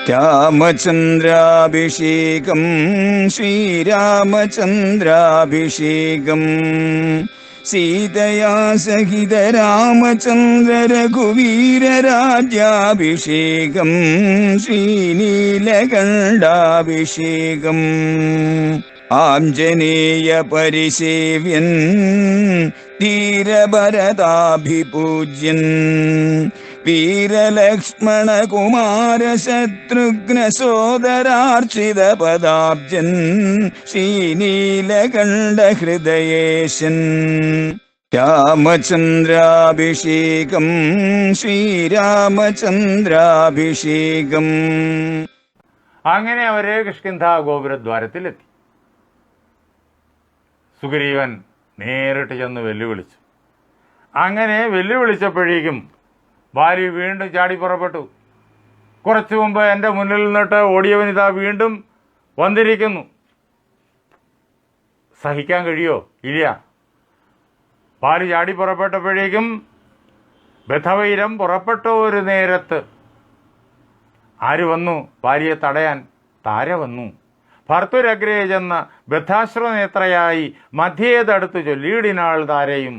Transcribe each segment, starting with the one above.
രാമചന്ദ്രാഭിഷേകം ശ്രീരാമചന്ദ്രാഭിഷേകം സീതയാ സഹിത രാമചന്ദ്ര രഘുവീരരാജ്യാഭിഷേകം ശ്രീനീലകണ്ഠാഭിഷേകം ആഞ്ജനേയ പരിസേവ്യൻ ധീരഭരതാഭിപൂജ്യൻ വീരലക്ഷ്മണ കുമാര ശത്രുഘ്ന സോദരാർച്ചിത പദാബ്ജൻ ശ്രീനീലകണ്ഠ ഹൃദയേശൻ രാമചന്ദ്രാഭിഷേകം ശ്രീരാമചന്ദ്രാഭിഷേകം. അങ്ങനെ അവര് കിഷ്കിന്ധ ഗോപുരദ്വാരത്തിലെത്തി. സുഗ്രീവൻ നേരിട്ട് ചെന്ന് വെല്ലുവിളിച്ചു. അങ്ങനെ വെല്ലുവിളിച്ചപ്പോഴേക്കും ബാലി വീണ്ടും ചാടി പുറപ്പെട്ടു. കുറച്ചു മുമ്പ് എൻ്റെ മുന്നിൽ നിന്നിട്ട് ഓടിയവനിതാ വീണ്ടും വന്നിരിക്കുന്നു. സഹിക്കാൻ കഴിയോ? ഇല്ല. ബാലി ചാടി പുറപ്പെട്ടപ്പോഴേക്കും ബദ്ധവൈരം പുറപ്പെട്ട ഒരു നേരത്ത് ആര് വന്നു? ബാലിയെ തടയാൻ താര വന്നു. ഭർത്തുരഗ്രേ ചെന്ന ബദ്ധാശ്രനേത്രയായി മധ്യേതടുത്ത് ചൊല്ലിയിടിനാൾ താരയും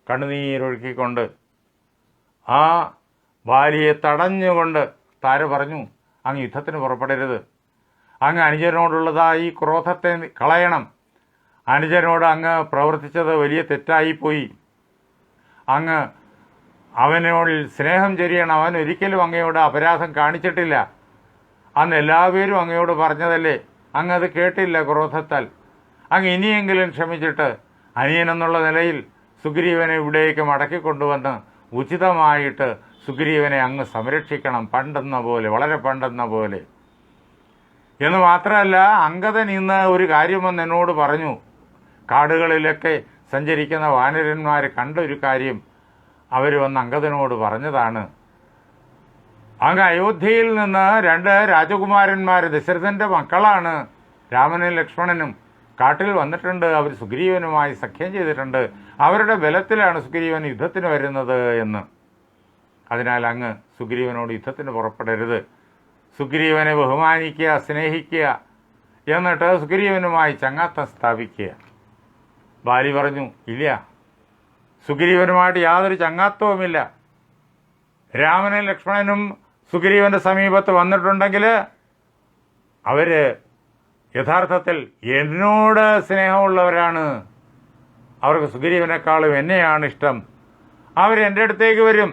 കണ്ണുനീരൊഴുക്കിക്കൊണ്ട്. ആ ബാലിയെ തടഞ്ഞുകൊണ്ട് താര പറഞ്ഞു, അങ്ങ് യുദ്ധത്തിന് പുറപ്പെടരുത്. അങ്ങ് അനുജനോടുള്ളതാ ഈ ക്രോധത്തെ കളയണം. അനുജനോട് അങ്ങ് പ്രവർത്തിച്ചത് വലിയ തെറ്റായിപ്പോയി. അങ്ങ് അവനോട് സ്നേഹം ചൊരിയണം. അവൻ ഒരിക്കലും അങ്ങയോട് അപരാധം കാണിച്ചിട്ടില്ല. അന്ന് എല്ലാവരും അങ്ങയോട് പറഞ്ഞതല്ലേ, അങ്ങത് കേട്ടില്ല ക്രോധത്താൽ. അങ്ങ് ഇനിയെങ്കിലും ക്ഷമിച്ചിട്ട് അനിയനെന്നുള്ള നിലയിൽ സുഗ്രീവനെ ഇവിടേക്ക് മടക്കിക്കൊണ്ടുവന്ന് ഉചിതമായിട്ട് സുഗ്രീവനെ അങ്ങ് സംരക്ഷിക്കണം, പണ്ടെന്ന പോലെ, വളരെ പണ്ടെന്ന പോലെ. എന്ന് മാത്രമല്ല, അംഗദൻ ഇന്ന് ഒരു കാര്യം വന്ന് എന്നോട് പറഞ്ഞു. കാടുകളിലൊക്കെ സഞ്ചരിക്കുന്ന വാനരന്മാർ കണ്ട ഒരു കാര്യം അവർ വന്ന് അംഗദനോട് പറഞ്ഞതാണ്. അങ്ങ് അയോധ്യയിൽ നിന്ന് 2 രാജകുമാരന്മാർ, ദശരഥൻ്റെ മക്കളാണ്, രാമനും ലക്ഷ്മണനും കാട്ടിൽ വന്നിട്ടുണ്ട്. അവർ സുഗ്രീവനുമായി സഖ്യം ചെയ്തിട്ടുണ്ട്. അവരുടെ ബലത്തിലാണ് സുഗ്രീവൻ യുദ്ധത്തിന് വരുന്നത് എന്ന്. അതിനാൽ അങ്ങ് സുഗ്രീവനോട് യുദ്ധത്തിന് പുറപ്പെടരുത്. സുഗ്രീവനെ ബഹുമാനിക്കുക, സ്നേഹിക്കുക, എന്നിട്ട് സുഗ്രീവനുമായി ചങ്ങാത്തം സ്ഥാപിക്കുക. ബാലി പറഞ്ഞു, ഇല്ല, സുഗ്രീവനുമായിട്ട് യാതൊരു ചങ്ങാത്തവുമില്ല. രാമനും ലക്ഷ്മണനും സുഗ്രീവൻ്റെ സമീപത്ത് വന്നിട്ടുണ്ടെങ്കിൽ അവർ യഥാർത്ഥത്തിൽ എന്നോട് സ്നേഹമുള്ളവരാണ്. അവർക്ക് സുഗ്രീവനേക്കാളും എന്നെയാണ് ഇഷ്ടം. അവരെൻ്റെ അടുത്തേക്ക് വരും.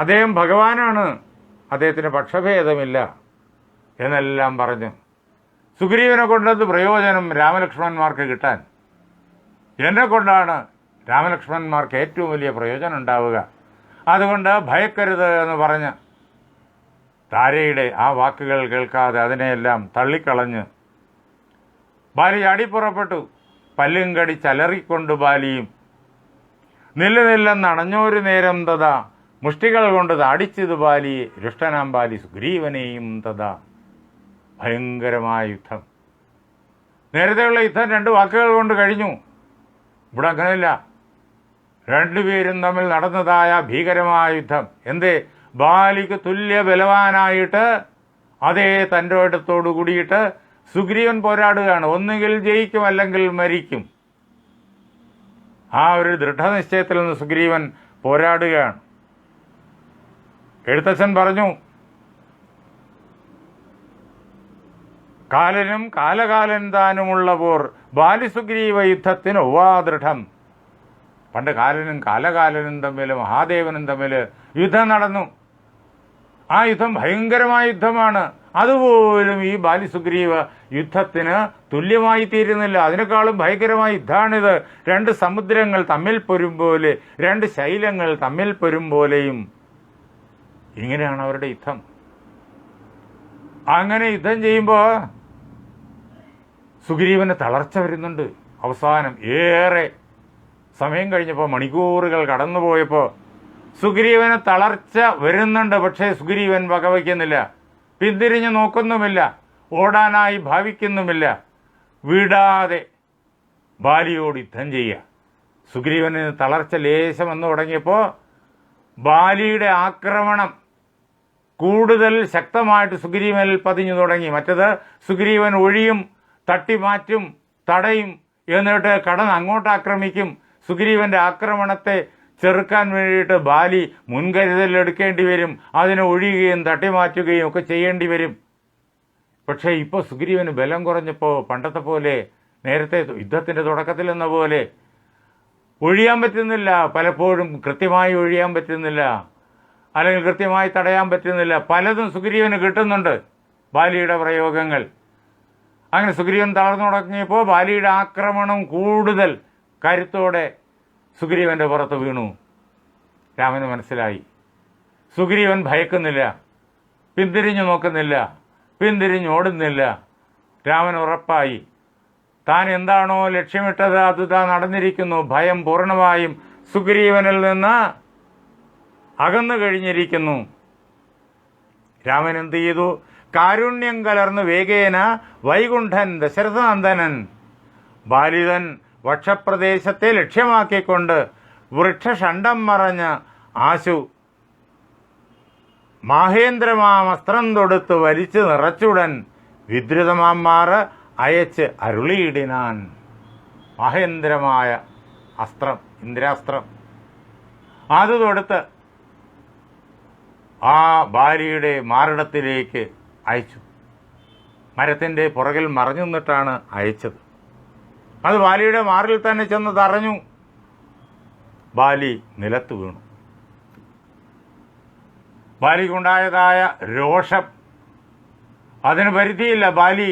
അദ്ദേഹം ഭഗവാനാണ്, അദ്ദേഹത്തിന് പക്ഷഭേദമില്ല എന്നെല്ലാം പറഞ്ഞു. സുഗ്രീവനെ കൊണ്ടത് പ്രയോജനം രാമലക്ഷ്മണന്മാർക്ക് കിട്ടാൻ. എന്നെ കൊണ്ടാണ് രാമലക്ഷ്മണന്മാർക്ക് ഏറ്റവും വലിയ പ്രയോജനം ഉണ്ടാവുക. അതുകൊണ്ട് ഭയക്കരുത് എന്ന് പറഞ്ഞ് താരയുടെ ആ വാക്കുകൾ കേൾക്കാതെ അതിനെയെല്ലാം തള്ളിക്കളഞ്ഞ് ബാലി ചാടിപ്പുറപ്പെട്ടു. പല്ലും കടിച്ചലറിക്കൊണ്ട് ബാലിയും. നില്ലെന്നണഞ്ഞൊരു നേരം തഥാ മുഷ്ടികൾ കൊണ്ട് താടിച്ചത് ബാലിയെ രുഷ്ടനാം ബാലി സുഗ്രീവനെയും തഥാ. ഭയങ്കരമായ യുദ്ധം. നേരത്തെയുള്ള യുദ്ധം 2 വാക്കുകൾ കൊണ്ട് കഴിഞ്ഞു. ഇവിടെ അങ്ങനെയില്ല. 2 പേരും തമ്മിൽ നടന്നതായ ഭീകരമായ യുദ്ധം. എന്തേ? ബാലിക്ക് തുല്യ ബലവാനായിട്ട് അതേ തൻ്റെ ഇടത്തോടു കൂടിയിട്ട് സുഗ്രീവൻ പോരാടുകയാണ്. ഒന്നുകിൽ ജയിക്കും, അല്ലെങ്കിൽ മരിക്കും. ആ ഒരു ദൃഢനിശ്ചയത്തിൽ നിന്ന് സുഗ്രീവൻ പോരാടുകയാണ്. എഴുത്തച്ഛൻ പറഞ്ഞു, കാലനും കാലകാലൻ താനുമുള്ള പോർ ബാലി സുഗ്രീവ യുദ്ധത്തിന് ഒവ്വാദൃഢം. പണ്ട് കാലനും കാലകാലനും തമ്മിൽ, മഹാദേവനും തമ്മിൽ യുദ്ധം നടന്നു. ആ യുദ്ധം ഭയങ്കരമായ യുദ്ധമാണ്. അതുപോലും ഈ ബാലി സുഗ്രീവ യുദ്ധത്തിന് തുല്യമായി തീരുന്നില്ല. അതിനേക്കാളും ഭയങ്കരമായ യുദ്ധമാണിത്. 2 സമുദ്രങ്ങൾ തമ്മിൽ പൊരും പോലെ, 2 ശൈലങ്ങൾ തമ്മിൽ പൊരും പോലെയും. ഇങ്ങനെയാണ് അവരുടെ യുദ്ധം. അങ്ങനെ യുദ്ധം ചെയ്യുമ്പോൾ സുഗ്രീവന് തളർച്ച വരുന്നുണ്ട്. അവസാനം ഏറെ സമയം കഴിഞ്ഞപ്പോൾ, മണിക്കൂറുകൾ കടന്നുപോയപ്പോൾ സുഗ്രീവന് തളർച്ച വരുന്നുണ്ട്. പക്ഷേ സുഗ്രീവൻ വകവയ്ക്കുന്നില്ല, പിന്തിരിഞ്ഞ് നോക്കുന്നുമില്ല, ഓടാനായി ഭാവിക്കുന്നുമില്ല. വിടാതെ ബാലിയോട് യുദ്ധം ചെയ്യുക. സുഗ്രീവന് തളർച്ച ലേശം വന്നു തുടങ്ങിയപ്പോൾ ബാലിയുടെ ആക്രമണം കൂടുതൽ ശക്തമായിട്ട് സുഗ്രീവനിൽ പതിഞ്ഞു തുടങ്ങി. മറ്റത് സുഗ്രീവൻ ഒഴിയും, തട്ടിമാറ്റും, തടയും, എന്നിട്ട് കടന്ന് അങ്ങോട്ട് ആക്രമിക്കും. സുഗ്രീവന്റെ ആക്രമണത്തെ ചെറുക്കാൻ വേണ്ടിയിട്ട് ബാലി മുൻകരുതൽ എടുക്കേണ്ടി വരും. അതിനെ ഒഴിയുകയും തട്ടിമാറ്റുകയും ഒക്കെ ചെയ്യേണ്ടി വരും. പക്ഷേ ഇപ്പോൾ സുഗ്രീവന് ബലം കുറഞ്ഞപ്പോൾ പണ്ടത്തെ പോലെ, നേരത്തെ യുദ്ധത്തിൻ്റെ തുടക്കത്തിൽ എന്ന പോലെ ഒഴിയാൻ പറ്റുന്നില്ല. പലപ്പോഴും കൃത്യമായി ഒഴിയാൻ പറ്റുന്നില്ല, അല്ലെങ്കിൽ കൃത്യമായി തടയാൻ പറ്റുന്നില്ല. പലതും സുഗ്രീവന് കിട്ടുന്നുണ്ട്, ബാലിയുടെ പ്രയോഗങ്ങൾ. അങ്ങനെ സുഗ്രീവൻ തളർന്നു തുടങ്ങിയപ്പോൾ ബാലിയുടെ ആക്രമണം കൂടുതൽ കരുത്തോടെ സുഗ്രീവൻ്റെ പുറത്ത് വീണു. രാമന് മനസ്സിലായി, സുഗ്രീവൻ ഭയക്കുന്നില്ല, പിന്തിരിഞ്ഞു നോക്കുന്നില്ല, പിന്തിരിഞ്ഞോടുന്നില്ല. രാമൻ ഉറപ്പായി താൻ എന്താണോ ലക്ഷ്യമിട്ടത് അത് താൻ നടന്നിരിക്കുന്നു. ഭയം പൂർണ്ണമായും സുഗ്രീവനിൽ നിന്ന് അകന്നു കഴിഞ്ഞിരിക്കുന്നു. രാമൻ എന്ത് ചെയ്തു? കാരുണ്യം കലർന്നു വേഗേന വൈകുണ്ഠൻ ദശരഥനന്ദനൻ ബാലിതൻ വക്ഷപ്രദേശത്തെ ലക്ഷ്യമാക്കിക്കൊണ്ട് വൃക്ഷഷണ്ഡം മറഞ്ഞ ആശു മാഹേന്ദ്രമാമസ്ത്രം തൊടുത്ത് വലിച്ചു നിറച്ചുടൻ വിദ്രുതമാമാറ് അയച്ച് അരുളിയിടിനാൻ. മഹേന്ദ്രമായ അസ്ത്രം, ഇന്ദ്രാസ്ത്രം, അത് തൊടുത്ത് ആ ബാലിയുടെ മാറിടത്തിലേക്ക് അയച്ചു. മരത്തിൻ്റെ പുറകിൽ മറഞ്ഞു നിന്നിട്ടാണ് അയച്ചത്. അത് ബാലിയുടെ മാറിൽ തന്നെ ചെന്ന് തറഞ്ഞു. ബാലി നിലത്ത് വീണു. ബാലിക്കുണ്ടായതായ രോഷം അതിന് പരിധിയില്ല. ബാലി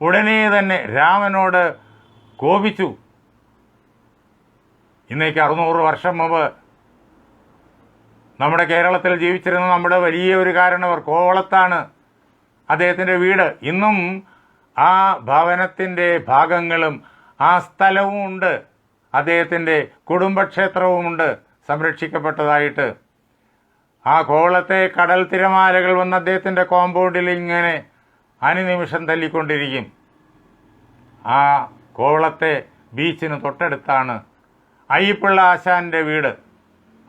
ഉടനെ തന്നെ രാമനോട് കോപിച്ചു. ഇന്നേക്ക് 600 വർഷം മുമ്പ് നമ്മുടെ കേരളത്തിൽ ജീവിച്ചിരുന്ന നമ്മുടെ വലിയ ഒരു കാരണവർ കോവളത്താണ് അദ്ദേഹത്തിൻ്റെ വീട്. ഇന്നും ആ ഭവനത്തിൻ്റെ ഭാഗങ്ങളും ആ സ്ഥലവും ഉണ്ട്. അദ്ദേഹത്തിൻ്റെ കുടുംബക്ഷേത്രവുമുണ്ട് സംരക്ഷിക്കപ്പെട്ടതായിട്ട്. ആ കോവളത്തെ കടൽ തിരമാലകൾ വന്ന് അദ്ദേഹത്തിൻ്റെ കോമ്പൗണ്ടിൽ ഇങ്ങനെ അനുനിമിഷം തല്ലിക്കൊണ്ടിരിക്കും. ആ കോവളത്തെ ബീച്ചിന് തൊട്ടടുത്താണ് അയ്യപ്പിള്ള ആശാൻ്റെ വീട്.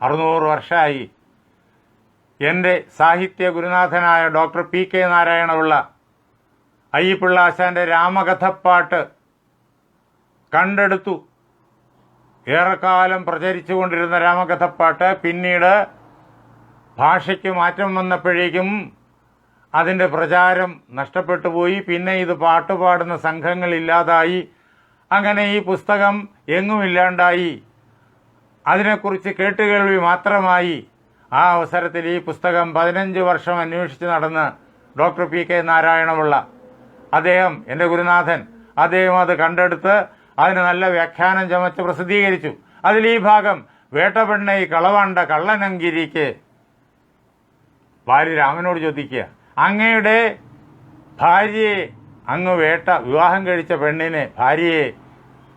600 വർഷമായി. എൻ്റെ സാഹിത്യ ഗുരുനാഥനായ ഡോക്ടർ PK നാരായണപിള്ള അയ്യപ്പിള്ള ആശാൻ്റെ രാമകഥപ്പാട്ട് കണ്ടെടുത്തു. ഏറെക്കാലം പ്രചരിച്ചു കൊണ്ടിരുന്ന രാമകഥപ്പാട്ട് പിന്നീട് ഭാഷയ്ക്ക് മാറ്റം വന്നപ്പോഴേക്കും അതിൻ്റെ പ്രചാരം നഷ്ടപ്പെട്ടു പോയി. പിന്നെ ഇത് പാട്ടുപാടുന്ന സംഘങ്ങളില്ലാതായി. അങ്ങനെ ഈ പുസ്തകം എങ്ങുമില്ലാണ്ടായി. അതിനെക്കുറിച്ച് കേട്ടുകേൾവി മാത്രമായി. ആ അവസരത്തിൽ ഈ പുസ്തകം 15 വർഷം അന്വേഷിച്ച് നടന്ന് ഡോക്ടർ PK നാരായണപിള്ള, അദ്ദേഹം എൻ്റെ ഗുരുനാഥൻ, അദ്ദേഹം അത് കണ്ടെടുത്ത് അതിന് നല്ല വ്യാഖ്യാനം ചമച്ച് പ്രസിദ്ധീകരിച്ചു. അതിൽ ഈ ഭാഗം വേട്ടപ്പെണ്ണൈ കളവണ്ട കള്ളനങ്കിരിക്ക് ഭാര്യ രാമനോട് ചോദിക്കുക, അങ്ങയുടെ ഭാര്യയെ അങ്ങ് വിവാഹം കഴിച്ച പെണ്ണിനെ, ഭാര്യയെ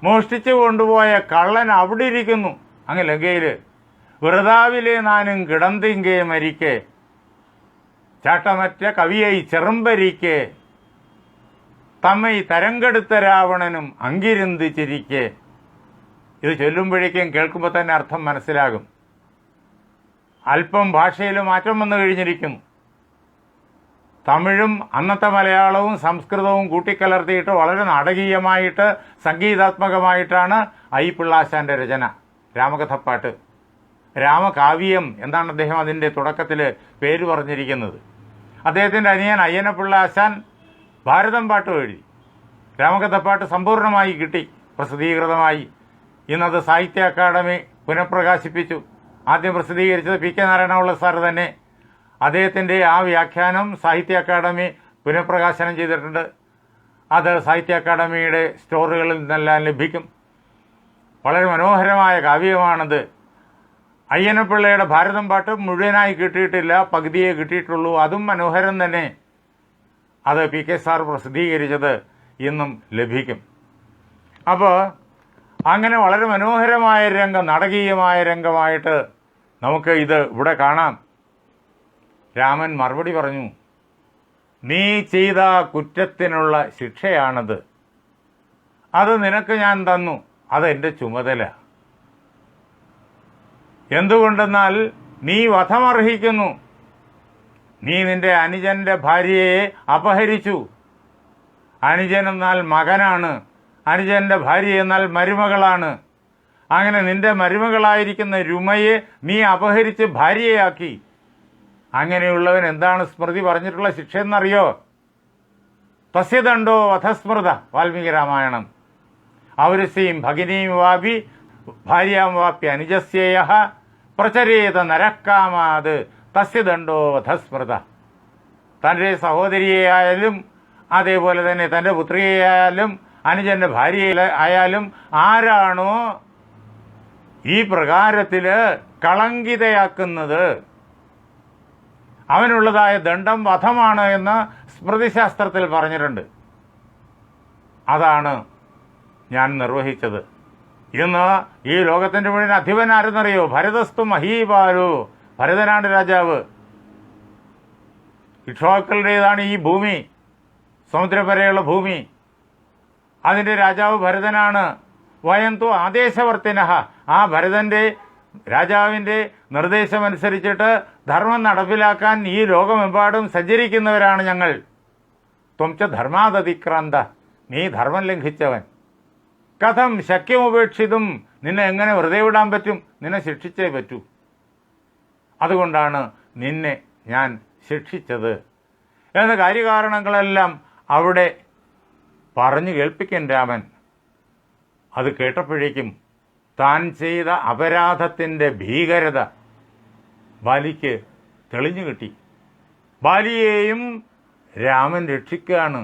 മോഷ്ടിച്ചു കൊണ്ടുപോയ കള്ളൻ അവിടെ ഇരിക്കുന്നു അങ്ങ് ലങ്കയിൽ. വെറുതാവിലെ നാനും കിടന്തിങ്കേ മരിക്കെ ചാട്ടമറ്റ കവിയായി ചെറുമ്പരിക്കെ തമ്മൈ തരംകെടുത്ത രാവണനും അങ്കിരുന്തി ചിരിക്കെ. ഇത് ചൊല്ലുമ്പോഴേക്കും കേൾക്കുമ്പോൾ തന്നെ അർത്ഥം മനസ്സിലാകും. അല്പം ഭാഷയിൽ മാറ്റം വന്നു കഴിഞ്ഞിരിക്കുന്നു. തമിഴും അന്നത്തെ മലയാളവും സംസ്കൃതവും കൂട്ടിക്കലർത്തിയിട്ട് വളരെ നാടകീയമായിട്ട് സംഗീതാത്മകമായിട്ടാണ് അയ്യപ്പിള്ളാശാൻ്റെ രചന. രാമകഥപ്പാട്ട്, രാമകാവ്യം എന്നാണ് അദ്ദേഹം അതിൻ്റെ തുടക്കത്തിൽ പേര് പറഞ്ഞിരിക്കുന്നത്. അദ്ദേഹത്തിൻ്റെ അനിയൻ അയ്യനപ്പിള്ള ആശാൻ ഭാരതം പാട്ട് എഴുതി. രാമകഥപ്പാട്ട് സമ്പൂർണ്ണമായി കിട്ടി, പ്രസിദ്ധീകൃതമായി. ഇന്നത് സാഹിത്യ അക്കാദമി പുനഃപ്രകാശിപ്പിച്ചു. ആദ്യം പ്രസിദ്ധീകരിച്ചത് PK നാരായണപിള്ള സാർ തന്നെ. അദ്ദേഹത്തിൻ്റെ ആ വ്യാഖ്യാനം സാഹിത്യ അക്കാദമി പുനഃപ്രകാശനം ചെയ്തിട്ടുണ്ട്. അത് സാഹിത്യ അക്കാദമിയുടെ സ്റ്റോറുകളിൽ നിന്നെല്ലാം ലഭിക്കും. വളരെ മനോഹരമായ കാവ്യമാണത്. അയ്യനപ്പിള്ളയുടെ ഭാരതം പാട്ട് മുഴുവനായി കിട്ടിയിട്ടില്ല, പകുതിയെ കിട്ടിയിട്ടുള്ളൂ. അതും മനോഹരം തന്നെ. അത് PK സാർ പ്രസിദ്ധീകരിച്ചത് ഇന്നും ലഭിക്കും. അപ്പോൾ അങ്ങനെ വളരെ മനോഹരമായ രംഗം, നാടകീയമായ രംഗമായിട്ട് നമുക്ക് ഇത് ഇവിടെ കാണാം. രാമൻ മറുപടി പറഞ്ഞു, നീ ചെയ്ത കുറ്റത്തിനുള്ള ശിക്ഷയാണത്. അത് നിനക്ക് ഞാൻ തന്നു, അതെൻ്റെ ചുമതല. എന്തുകൊണ്ടെന്നാൽ നീ വധമർഹിക്കുന്നു. നീ നിന്റെ അനുജന്റെ ഭാര്യയെ അപഹരിച്ചു. അനുജൻ എന്നാൽ മകനാണ്, അനുജന്റെ ഭാര്യ എന്നാൽ മരുമകളാണ്. അങ്ങനെ നിന്റെ മരുമകളായിരിക്കുന്ന രുമയെ നീ അപഹരിച്ച് ഭാര്യയാക്കി. അങ്ങനെയുള്ളവൻ എന്താണ് സ്മൃതി പറഞ്ഞിട്ടുള്ള ശിക്ഷ എന്നറിയോ? തസ്യദണ്ഡോ വധസ്മൃത. വാൽമീകി രാമായണം. ഔരസീം ഭഗിനീം വാപി ഭാര്യാം വാപ്യ അനുജസ്യേയ പ്രചരേത നരക്കാമാത് തസ്യദണ്ഡോ വധസ്മൃത. തൻ്റെ സഹോദരിയായാലും അതേപോലെ തന്നെ തൻ്റെ പുത്രിയായാലും അനുജൻ്റെ ഭാര്യയെ ആയാലും ആരാണോ ഈ പ്രകാരത്തിൽ കളങ്കിതയാക്കുന്നത് അവനുള്ളതായ ദണ്ഡം വധമാണ് എന്ന് സ്മൃതിശാസ്ത്രത്തിൽ പറഞ്ഞിട്ടുണ്ട്. അതാണ് ഞാൻ നിർവഹിച്ചത്. ഇന്ന് ഈ ലോകത്തിൻ്റെ മുഴുവൻ അധിപൻ ആരെന്നറിയോ? ഭരതസ്തു മഹീപാലു. ഭരതനാണ് രാജാവ്. ഇക്ഷ്വാക്കളുടേതാണ് ഈ ഭൂമി, സമുദ്രപരെയുള്ള ഭൂമി. അതിൻ്റെ രാജാവ് ഭരതനാണ്. വയന്തു ആദേശവർത്തിനഹ. ആ ഭരതൻ്റെ രാജാവിൻ്റെ നിർദ്ദേശമനുസരിച്ചിട്ട് ധർമ്മം നടപ്പിലാക്കാൻ ഈ ലോകമെമ്പാടും സഞ്ചരിക്കുന്നവരാണ് ഞങ്ങൾ. ത്വംച ധർമാദതിക്രാന്ത. നീ ധർമ്മം ലംഘിച്ചവൻ. കഥം ശക്യമുപേക്ഷിതും. നിന്നെ എങ്ങനെ വെറുതെ വിടാൻ പറ്റും? നിന്നെ ശിക്ഷിച്ചേ പറ്റൂ. അതുകൊണ്ടാണ് നിന്നെ ഞാൻ ശിക്ഷിച്ചത് എന്ന കാര്യകാരണങ്ങളെല്ലാം അവിടെ പറഞ്ഞു കേൾപ്പിക്കാൻ രാമൻ. അത് കേട്ടപ്പോഴേക്കും താൻ ചെയ്ത അപരാധത്തിൻ്റെ ഭീകരത ബാലിക്ക് തെളിഞ്ഞു കിട്ടി. ബാലിയെയും രാമൻ രക്ഷിക്കുകയാണ്.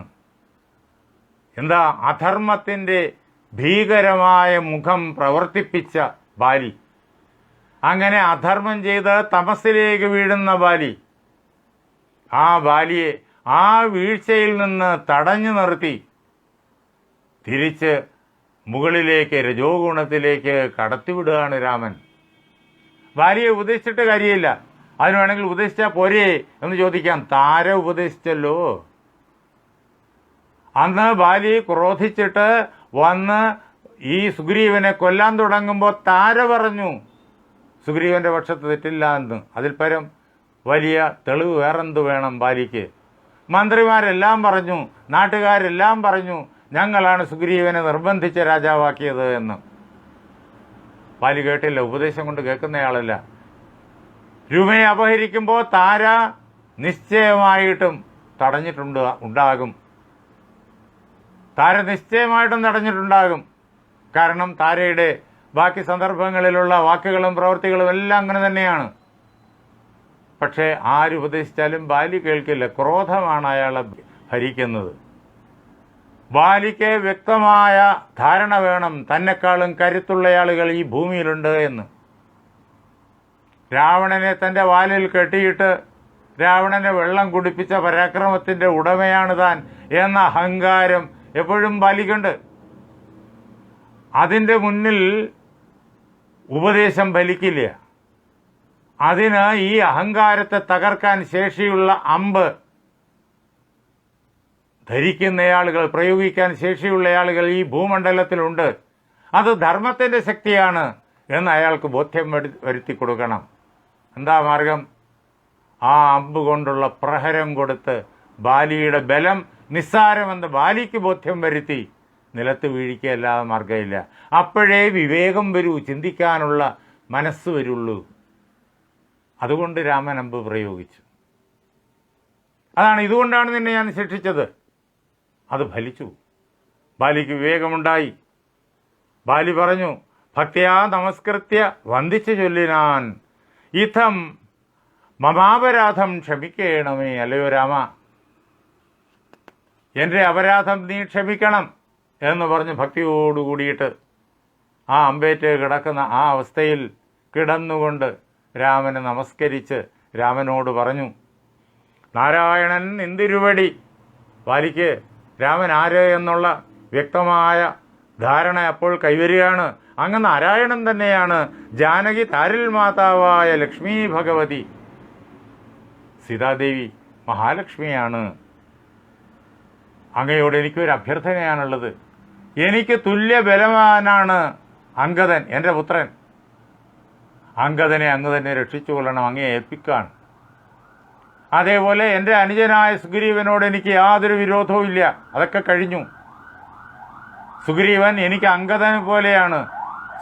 എന്താ? അധർമ്മത്തിൻ്റെ ഭീകരമായ മുഖം പ്രവർത്തിപ്പിച്ച ബാലി. അങ്ങനെ അധർമ്മം ചെയ്ത് തമസിലേക്ക് വീഴുന്ന ബാലി, ആ ബാലിയെ ആ വീഴ്ചയിൽ നിന്ന് തടഞ്ഞു നിർത്തി തിരിച്ച് മുകളിലേക്ക് രജോ ഗുണത്തിലേക്ക് കടത്തിവിടുകയാണ് രാമൻ. ബാലിയെ ഉപദേശിച്ചിട്ട് കാര്യമില്ല. അതിന് വേണമെങ്കിൽ ഉപദേശിച്ചാൽ പോരേ എന്ന് ചോദിക്കാം. താര ഉപദേശിച്ചല്ലോ. അന്ന് ബാലി ക്രോധിച്ചിട്ട് വന്ന് ഈ സുഗ്രീവനെ കൊല്ലാൻ തുടങ്ങുമ്പോൾ താര പറഞ്ഞു സുഗ്രീവൻ്റെ പക്ഷത്ത് തെറ്റില്ല എന്ന്. അതിൽ പരം വലിയ തെളിവ് വേറെന്ത് വേണം ബാലിക്ക്? മന്ത്രിമാരെല്ലാം പറഞ്ഞു, നാട്ടുകാരെല്ലാം പറഞ്ഞു, ഞങ്ങളാണ് സുഗ്രീവനെ നിർബന്ധിച്ച് രാജാവാക്കിയത് എന്ന്. ബാലി കേട്ടില്ല. ഉപദേശം കൊണ്ട് കേൾക്കുന്നയാളല്ല. രുമയെ അപഹരിക്കുമ്പോൾ താര നിശ്ചയമായിട്ടും ഉണ്ടാകും. താര നിശ്ചയമായിട്ടും തടഞ്ഞിട്ടുണ്ടാകും. കാരണം താരയുടെ ബാക്കി സന്ദർഭങ്ങളിലുള്ള വാക്കുകളും പ്രവൃത്തികളും എല്ലാം അങ്ങനെ തന്നെയാണ്. പക്ഷേ ആരുപദേശിച്ചാലും ബാലി കേൾക്കില്ല. ക്രോധമാണ് അയാളെ ഭരിക്കുന്നത്. ബാലിക്ക് വ്യക്തമായ ധാരണ വേണം, തന്നെക്കാളും കരുത്തുള്ള ആളുകൾ ഈ ഭൂമിയിലുണ്ട് എന്ന്. രാവണനെ തൻ്റെ വാലിൽ കെട്ടിയിട്ട് രാവണനെ വെള്ളം കുടിപ്പിച്ച പരാക്രമത്തിൻ്റെ ഉടമയാണ് താൻ എന്ന അഹങ്കാരം എപ്പോഴും ബാലിക്കുണ്ട്. അതിൻ്റെ മുന്നിൽ ഉപദേശം ഫലിക്കില്ല. അതിന് ഈ അഹങ്കാരത്തെ തകർക്കാൻ ശേഷിയുള്ള അമ്പ് ധരിക്കുന്നയാളുകൾ, പ്രയോഗിക്കാൻ ശേഷിയുള്ള ആളുകൾ ഈ ഭൂമണ്ഡലത്തിലുണ്ട്. അത് ധർമ്മത്തിൻ്റെ ശക്തിയാണ് എന്ന് അയാൾക്ക് ബോധ്യം വരുത്തി കൊടുക്കണം. എന്താ മാർഗം? ആ അമ്പ് കൊണ്ടുള്ള പ്രഹരം കൊടുത്ത് ബാലിയുടെ ബലം നിസ്സാരമെന്ന് ബാലിക്ക് ബോധ്യം വരുത്തി നിലത്ത് വീഴിക്കുകയല്ലാതെ മാർഗമില്ല. അപ്പോഴേ വിവേകം വരൂ, ചിന്തിക്കാനുള്ള മനസ്സ് വരുള്ളൂ. അതുകൊണ്ട് രാമൻ അമ്പ് പ്രയോഗിച്ചു. ഇതുകൊണ്ടാണ് നിന്നെ ഞാൻ ശിക്ഷിച്ചത്. അത് ഫലിച്ചു. ബാലിക്ക് വിവേകമുണ്ടായി. ബാലി പറഞ്ഞു, ഭക്തിയാ നമസ്കൃത്യ വന്ദിച്ചു ചൊല്ലിനാൻ ഇഥം മമാപരാധം ക്ഷമിക്കണമേ. അല്ലയോ രാമ, എൻ്റെ അപരാധം നീ ക്ഷമിക്കണം എന്ന് പറഞ്ഞ് ഭക്തിയോടുകൂടിയിട്ട് ആ അമ്പേറ്റ് കിടക്കുന്ന ആ അവസ്ഥയിൽ കിടന്നുകൊണ്ട് രാമനെ നമസ്കരിച്ച് രാമനോട് പറഞ്ഞു, നാരായണൻ നിന്തിരുവടി. ബാലിക്ക് രാമൻ ആര് എന്നുള്ള വ്യക്തമായ ധാരണ അപ്പോൾ കൈവരികയാണ്. അങ്ങ് നാരായണൻ തന്നെയാണ്. ജാനകി താരിൽ മാതാവായ ലക്ഷ്മി ഭഗവതി, സീതാദേവി മഹാലക്ഷ്മിയാണ്. അങ്ങയോട് എനിക്കൊരു അഭ്യർത്ഥനയാണുള്ളത്. എനിക്ക് തുല്യ ബലവാനാണ് അംഗദൻ, എൻ്റെ പുത്രൻ. അംഗദനെ അങ്ങ് തന്നെ രക്ഷിച്ചു കൊള്ളണം, അങ്ങയെ ഏൽപ്പിക്കാൻ. അതേപോലെ എൻ്റെ അനുജനായ സുഗ്രീവനോട് എനിക്ക് യാതൊരു വിരോധവും ഇല്ല. അതൊക്കെ കഴിഞ്ഞു. സുഗ്രീവൻ എനിക്ക് അംഗദനെ പോലെയാണ്.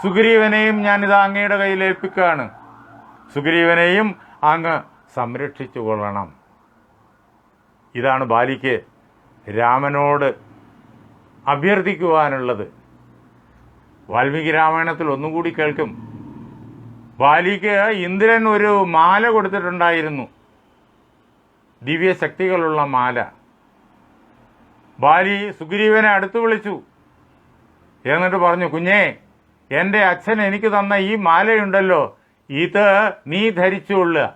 സുഗ്രീവനെയും ഞാനിത് അങ്ങയുടെ കയ്യിൽ ഏൽപ്പിക്കുകയാണ്. സുഗ്രീവനെയും അങ്ങ് സംരക്ഷിച്ചു കൊള്ളണം. ഇതാണ് ബാലിക്ക് രാമനോട് അഭ്യർത്ഥിക്കുവാനുള്ളത്. വാൽമീകി രാമായണത്തിൽ ഒന്നുകൂടി കേൾക്കും. ബാലിക്ക് ഇന്ദ്രൻ ഒരു മാല കൊടുത്തിട്ടുണ്ടായിരുന്നു, ദിവ്യശക്തികളുള്ള മാല. ബാലി സുഗ്രീവനെ അടുത്ത് വിളിച്ചു. എന്നിട്ട് പറഞ്ഞു, കുഞ്ഞേ, എൻ്റെ അച്ഛൻ എനിക്ക് തന്ന ഈ മാലയുണ്ടല്ലോ, ഇത് നീ ധരിച്ചുകൊള്ളുക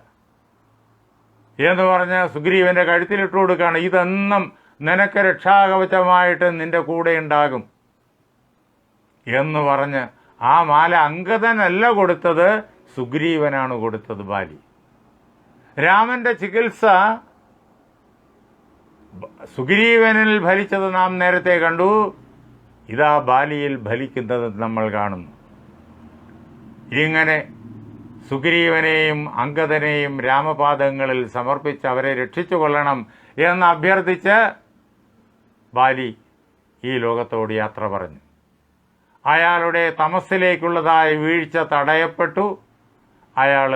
എന്ന് പറഞ്ഞ് സുഗ്രീവന്റെ കഴുത്തിലിട്ട് കൊടുക്കുകയാണ്. ഇതെന്നും നിനക്ക് രക്ഷാകവചമായിട്ട് നിന്റെ കൂടെ ഉണ്ടാകും എന്ന് പറഞ്ഞ് ആ മാല അംഗദനല്ല കൊടുത്തത്, സുഗ്രീവനാണ് കൊടുത്തത്. ബാലി രാമന്റെ ചികിത്സ സുഗ്രീവനിൽ ഫലിച്ചത് നാം നേരത്തെ കണ്ടു. ഇതാ ബാലിയിൽ ഫലിക്കുന്നത് നമ്മൾ കാണുന്നു. ഇങ്ങനെ സുഗ്രീവനെയും അംഗദനെയും രാമപാദങ്ങളിൽ സമർപ്പിച്ച് അവരെ രക്ഷിച്ചു കൊള്ളണം എന്ന് അഭ്യർത്ഥിച്ച് ബാലി ഈ ലോകത്തോട് യാത്ര പറഞ്ഞു. അയാളുടെ തമസ്സിലേക്കുള്ളതായ വീഴ്ച തടയപ്പെട്ടു. അയാൾ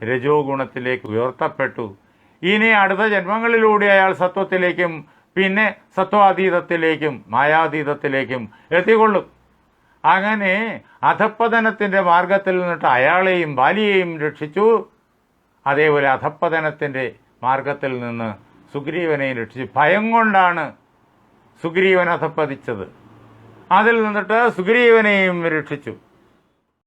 രജോ ഗുണത്തിലേക്ക് ഉയർത്തപ്പെട്ടു. ഇനി അടുത്ത ജന്മങ്ങളിലൂടെ അയാൾ സത്വത്തിലേക്കും പിന്നെ സത്വാതീതത്തിലേക്കും മായാതീതത്തിലേക്കും എത്തിക്കൊള്ളും. അങ്ങനെ അധപ്പതനത്തിൻ്റെ മാർഗത്തിൽ നിന്നിട്ട് അയാളെയും ബാലിയെയും രക്ഷിച്ചു. അതേപോലെ അധപ്പതനത്തിൻ്റെ മാർഗത്തിൽ നിന്ന് സുഗ്രീവനെയും രക്ഷിച്ചു. ഭയം കൊണ്ടാണ് സുഗ്രീവൻ അധപ്പതിച്ചത്. അതിൽ നിന്നിട്ട് സുഗ്രീവനെയും രക്ഷിച്ചു.